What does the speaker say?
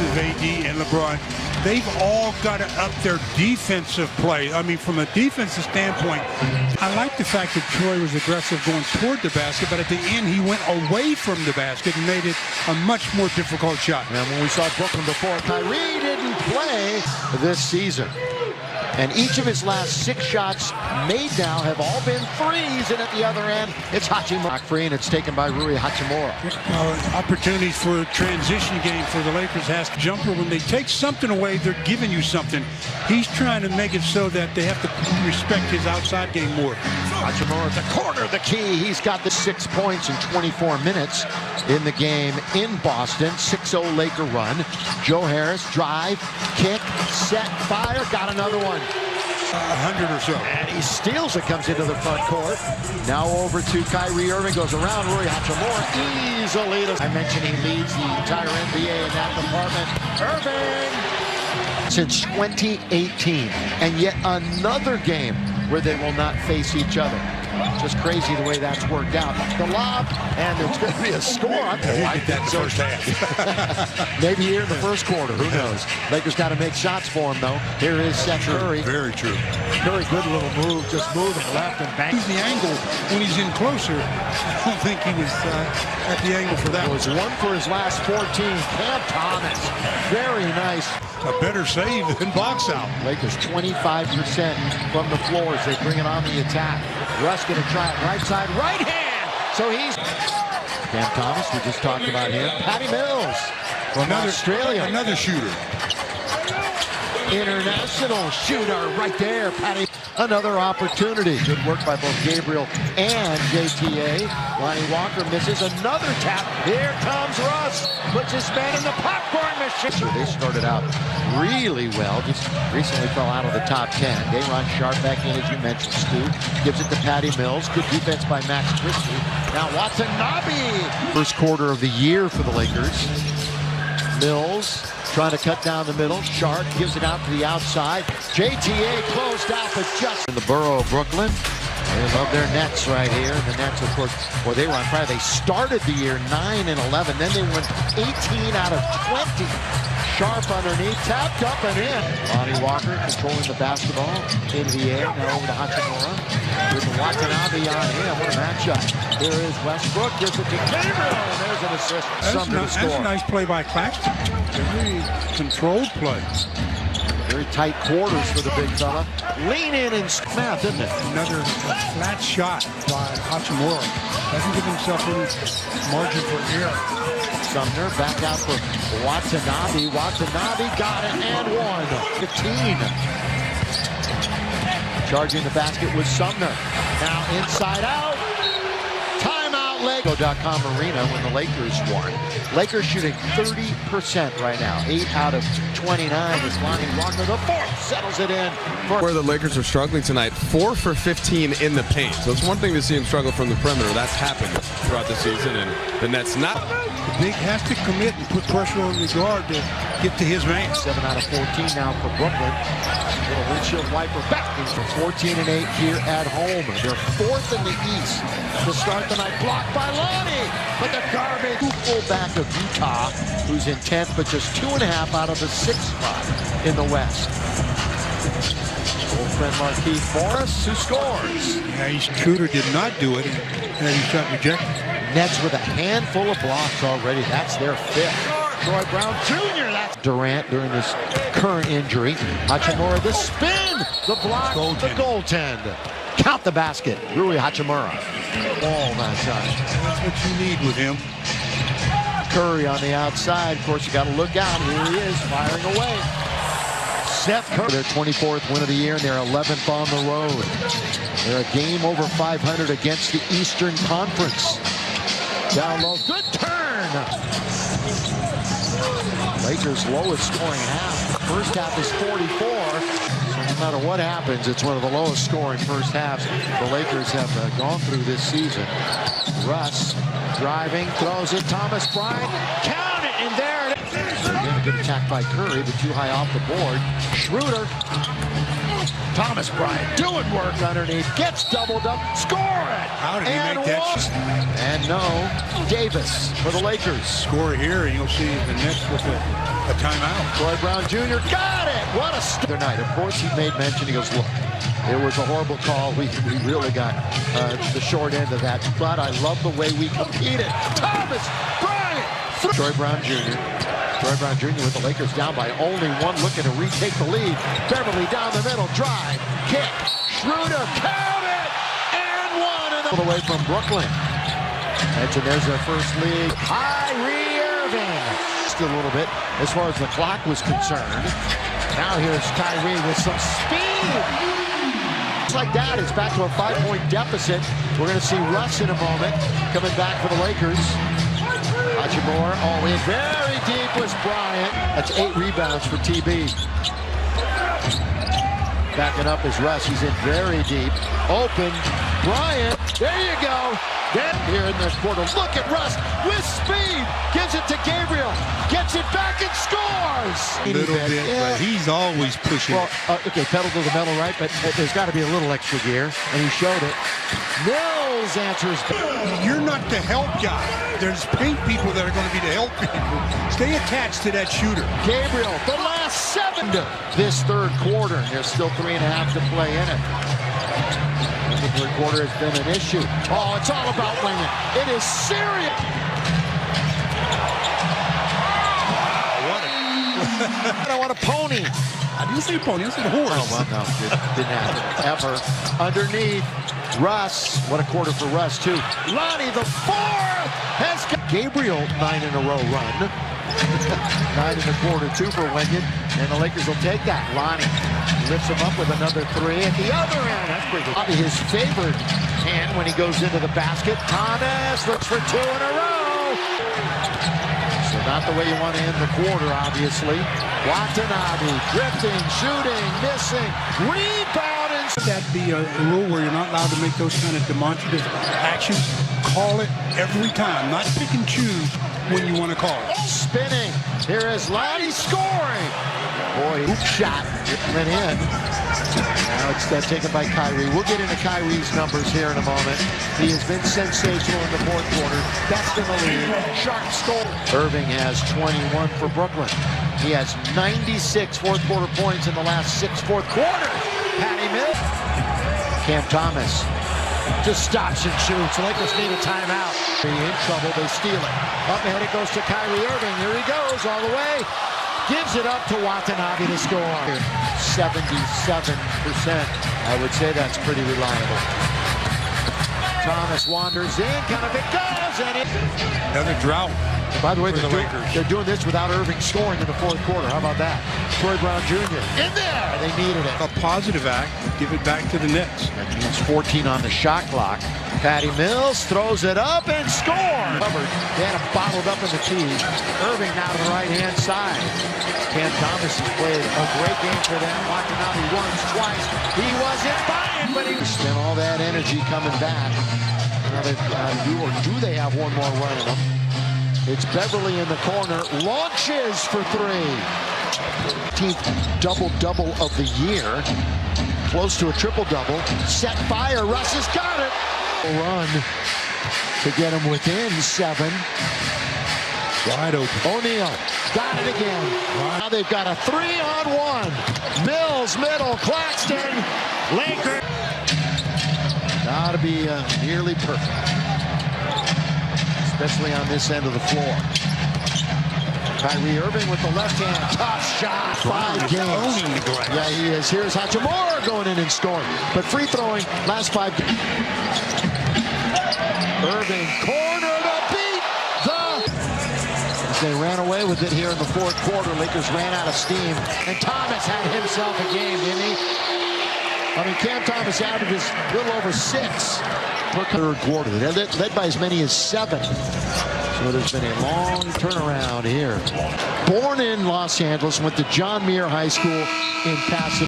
AD and LeBron, they've all got to up their defensive play. I mean, from a defensive standpoint, I like the fact that Troy was aggressive going toward the basket, but at the end he went away from the basket and made it a much more difficult shot. And when we saw Brooklyn before, Kyrie didn't play this season. And each of his last 6 shots made now have all been threes, and at the other end, it's Hachimura. Free, and it's taken by Rui Hachimura. Opportunities for a transition game for the Lakers has jumper. When they take something away, they're giving you something. He's trying to make it so that they have to respect his outside game more. Hachimura at the corner, the key. He's got the 6 points in 24 minutes in the game in Boston. 6-0 Laker run. Joe Harris, drive, kick, set, fire, got another one. 100 or so. And he steals it, comes into the front court. Now over to Kyrie Irving, goes around Rui Hachimura easily. I mentioned he leads the entire NBA in that department. Irving! Since 2018, and yet another game where they will not face each other. Just crazy the way that's worked out. The lob, and there's going to be a score. I like that first half. Maybe here in the first quarter, who knows? Lakers got to make shots for him, though. Here is Seth Curry. Very true. Curry, good little move, just moving left and back. He's the angle when he's in closer. I don't think he was at the angle for that. It was 1 for his last 14. Cam Thomas, very nice. A better save than box out. Lakers 25% from the floor as they bring it on the attack. Russ going to try it right side, right hand. So he's Cam Thomas. We just talked about him. Patty Mills from Australia. Another shooter. International shooter right there. Patty. Another opportunity. Good work by both Gabriel and JTA. Lonnie Walker misses another tap. Here comes Russ. Puts his man in the popcorn machine. So they started out really well. Just recently fell out of the top 10. Day'Ron Sharpe back in, as you mentioned, Stu. Gives it to Patty Mills. Good defense by Max Christie. Now Watanabe. First quarter of the year for the Lakers. Mills trying to cut down the middle. Sharp gives it out to the outside. JTA closed out, but just in the borough of Brooklyn. They love their Nets right here. And the Nets, of course, well, they were on fire. They started the year 9-11. Then they went 18 out of 20. Sharp underneath, tapped up and in. Lonnie Walker controlling the basketball in the air. Now over to Hachimura with Watanabe on him. What a matchup. Here is Westbrook. Gives it to Gabriel. And there's an assist. That's a nice play by Claxton. Very controlled play. Very tight quarters for the big fella. Lean in and snap, isn't it? Another flat shot by Hachimura. Doesn't give himself any margin for error. Sumner back out for Watanabe. Watanabe got it and one. 15. Charging the basket was Sumner. Now inside out. Timeout. Lego.com arena when the Lakers won. Lakers shooting 30% right now. 8 out of 29 is Lonnie Walker. The fourth settles it in. Where the Lakers are struggling tonight, 4 for 15 in the paint. So it's one thing to see him struggle from the perimeter. That's happened throughout the season, and the Nets not. The big has to commit and put pressure on the guard to get to his man. 7 out of 14 now for Brooklyn. Little windshield wiper back for 14-8 here at home. They're 4th in the East to start the night. Blocked by Lonnie, but the garbage. Fullback of Utah, who's in 10th, but just 2.5 out of the 6th spot in the West. Old friend Markieff Morris, who scores. Yeah, Shooter did not do it, and he shot rejected. Nets with a handful of blocks already. That's their 5th. Troy Brown Jr. That's Durant during this current injury. Hachimura, the spin, the block, the goaltend. Count the basket. Rui Hachimura. All that time. That's what you need with him. Curry on the outside. Of course, you got to look out. Here he is, firing away. Seth Curry. Their 24th win of the year, and they're 11th on the road. They're a game over 500 against the Eastern Conference. Down low, good turn. Lakers' lowest scoring half. First half is 44. So no matter what happens, it's one of the lowest scoring first halves the Lakers have gone through this season. Russ driving, throws it. Thomas Bryant, count it, and there it is. Good attack by Curry, but too high off the board. Schroeder. Thomas Bryant doing work underneath. Gets doubled up. Score it! How did he make that shot? And no, Davis for the Lakers. Score here, and you'll see the Nets with a timeout. Troy Brown Jr. got it! What a other night. Of course, he made mention. He goes, look, it was a horrible call. We really got the short end of that. But I love the way we competed. Thomas Bryant! Troy Brown Jr. Troy Brown Jr. with the Lakers down by only one, looking to retake the lead. Beverly down the middle, drive, kick, Schroeder, count it, and one. And all the way from Brooklyn. And there's their first lead. Kyrie Irving. Still a little bit as far as the clock was concerned. Now here's Kyrie with some speed. Just like that, it's back to a 5-point deficit. We're going to see Russ in a moment coming back for the Lakers. Hachimura, in very deep was Bryant. That's 8 rebounds for TB. Backing up is Russ. He's in very deep. Open. Bryant. There you go. Then here in the quarter. Look at Russ with speed. Gives it to Gabriel. Gets it back and scores. A little bit, but he's always pushing. Well, okay, pedal to the metal, right? But there's got to be a little extra gear, and he showed it. Mills answers. You're not the help guy. There's paint people that are going to be the help people. Stay attached to that shooter. Gabriel, the last 7 this third quarter. There's still 3.5 to play in it. The third quarter has been an issue. Oh, it's all about winning. It is serious. I want a pony. I didn't say pony, I said horse. Oh, well, no, didn't happen ever. Underneath, Russ. What a quarter for Russ, too. Lonnie, the 4th, has got Gabriel 9-in-a-row run. 9.25, 2 for Wenyon, and the Lakers will take that. Lonnie lifts him up with another 3 at the other end. That's pretty good. Probably his favored hand when he goes into the basket. Thomas looks for 2 in a row. So not the way you want to end the quarter, obviously. Watanabe drifting, shooting, missing, rebounding. That'd be a rule where you're not allowed to make those kind of demonstrative actions. Call it every time, not pick and choose when you want to call it. Spinning. Here is Lonnie scoring. Boy, hoop shot. It went in. Now it's taken by Kyrie. We'll get into Kyrie's numbers here in a moment. He has been sensational in the fourth quarter. Best in the league. Sharp score. Irving has 21 for Brooklyn. He has 96 fourth quarter points in the last 6 fourth quarters. Patty Mills. Cam Thomas just stops and shoots. Lakers need a timeout. In trouble, they steal it. Up ahead it goes to Kyrie Irving. Here he goes all the way. Gives it up to Watanabe to score. 77%. I would say that's pretty reliable. Thomas wanders in, kind of it goes, and it. Another drought. By the way, Lakers. they're doing this without Irving scoring in the fourth quarter. How about that? Troy Brown Jr. in there. They needed it. A positive act. Give it back to the Nets. That means 14 on the shot clock. Patty Mills throws it up and scores. Covered. They had him bottled up in the key. Irving now to the right-hand side. Cam Thomas has played a great game for them. Watanabe once, twice. He wasn't buying, but he spent all that energy coming back. Now do they have one more run in them? It's Beverly in the corner, launches for 3. 15th double-double of the year. Close to a triple-double. Set fire, Russ has got it. Run to get him within 7. Wide open. O'Neal got it again. Now they've got a 3-on-1. Mills, middle, Claxton, Lakers. Gotta be nearly perfect. Especially on this end of the floor. Kyrie Irving with the left hand. Tough shot. 5 games. Yeah, he is. Here's Hachimura going in and scoring. But free throwing, last 5 games. Irving, corner to beat the... As they ran away with it here in the fourth quarter, Lakers ran out of steam. And Thomas had himself a game, didn't he? I mean, Cam Thomas averages a little over 6 per third quarter. They're led by as many as 7. So there's been a long turnaround here. Born in Los Angeles, went to John Muir High School in Pasadena.